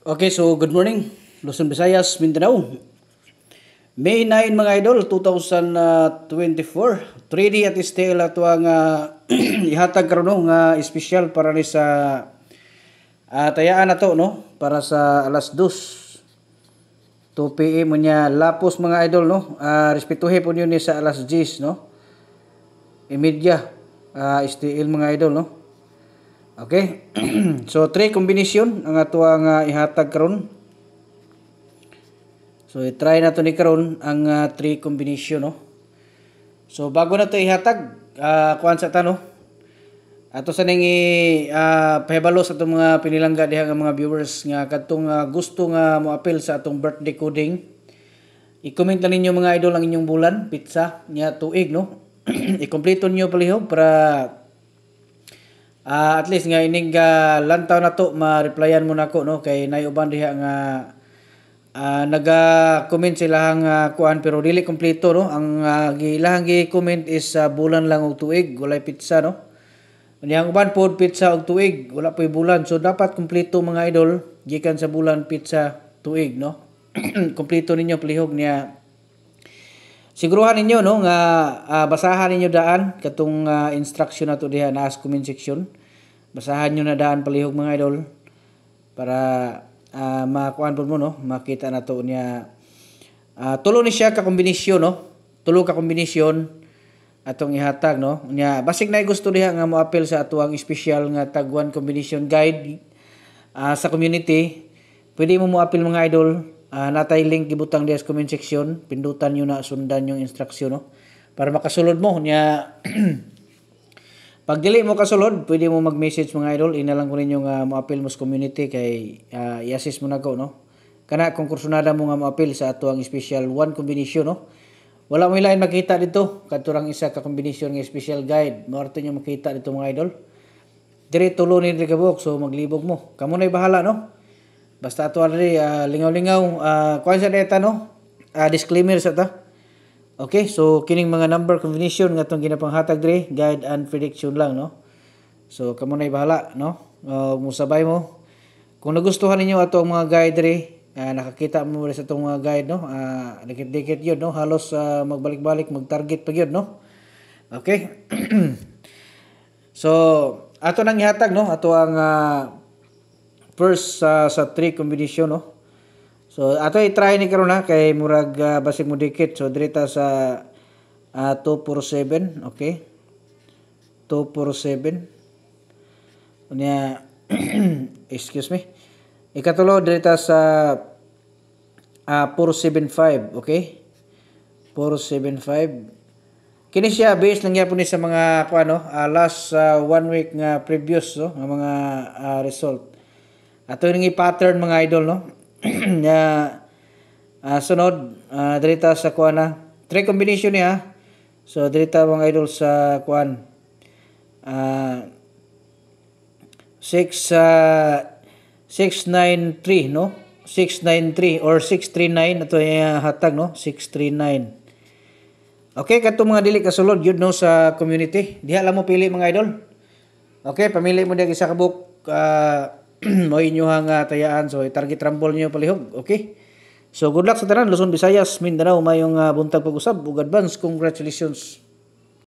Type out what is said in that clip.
Okay, so good morning, Luzon, Visayas, Mindanao. May 9 mga idol, 2024. 3D at STL ato ang ihatag karon nga espesyal para ni sa tayaan na to, no? Para sa alas 2. 2 PM niya lapos mga idol, no? Respetuhin po niyo ni sa alas 10, no? Imedya STL mga idol, no? Okay. So 3 kombinasyon ang ato ang ihatag karon. So i-try nato ni karon ang 3 kombinasyon, no. So bago na to ihatag, kuan sa tanong. Ato sa ning pahibalo sa atong mga pinilangga diha nga mga viewers nga kadtong gusto nga mo-appeal sa atong birthday coding. I-comment lang ninyo mga idol ang inyong bulan, pizza nya tuig, no. I-kompleto niyo palihog para at least nga ining lantaw na to ma-replyan mo nako, no, kay nay uban diha nga naga-comment sila nga kuan pero dili kompleto, no. Ang ilahang gi-comment is bulan lang og tuig, walay pizza, no. Ang uban pod pizza og tuig, wala po'y bulan. So dapat kompleto mga idol gikan sa bulan, pizza, tuig, no. Kompleto ninyo palihog niya. Siguruhan ninyo, no, nga basahan ninyo daan katong instruction nato diha na as comment section. Basahan nyo na daan palihog mga idol para makuan po mo, no, makita na to niya. Tulo ni siya ka kombinasyon, no. Tulo ka kombinasyon atong ihatag, no. Nya basig na gusto diha nga mo-appeal sa ato ang special nga tag 1 combination guide sa community. Pwede mo mo-appeal mga idol. Natay link gibutang diha sa comment section, pindutan nyo na, sundan yung instruction, no, para makasulod mo nya. Pag dili mo kasulod, pwede mo mag-message mga idol, inalang ko ninyo nga mo-appeal mo sa community kay i-assist mo na ko, no. Kana kung kursunada mo nga mo-appeal sa ato ang special 1 combination, no. Wala mo ilain makita dito kadturang isa ka combination nga special guide, maorto nyo makita dito mga idol. Dire tulo ni kabuk, so maglibog mo, kamo na bahala, no. Basta ato already lingaw-lingaw kuan sa data, no. Disclaimer sa ta. Okay, so kining mga number combination nga atong ginapanghatag dire, guide and prediction lang, no. So kamo na bahala, no. Musabay mo. Kung nagustuhan ninyo ato ang mga guide dire, nakakita mo sa atong mga guide, no. Dikit-dikit yun, no. Halos magbalik-balik, mag-target pa yun, no. Okay. So ato nang ihatag, no, ato ang first sa 3 combination, no. So ato i-try ni karon na kay murag basig mo dikit. So direta sa 247, okay. 247. Unya excuse me. Ikatulo direta sa 475, okay. 475. Kini siya based lang gyapon ni sa mga kuano last 1 week nga previous, no, nga mga result. Ato ning pattern mga idol, no. Nya sunod direta sa kuana 3 combination niya. So direta mga idol sa kuan 693, no. 693 or 639 ato hatag, no. 639. Okay, kadto mga dili kasulod yun, no, sa community. Diha lang mo pili mga idol. Okay, pamili mo diha isa ka book mo inyong tayaan. So i-target rumble niyo palihog. Okay, so good luck sa tanan, Luzon, Visayas, Mindanao. Mayong buntag pag-usab ug advance congratulations.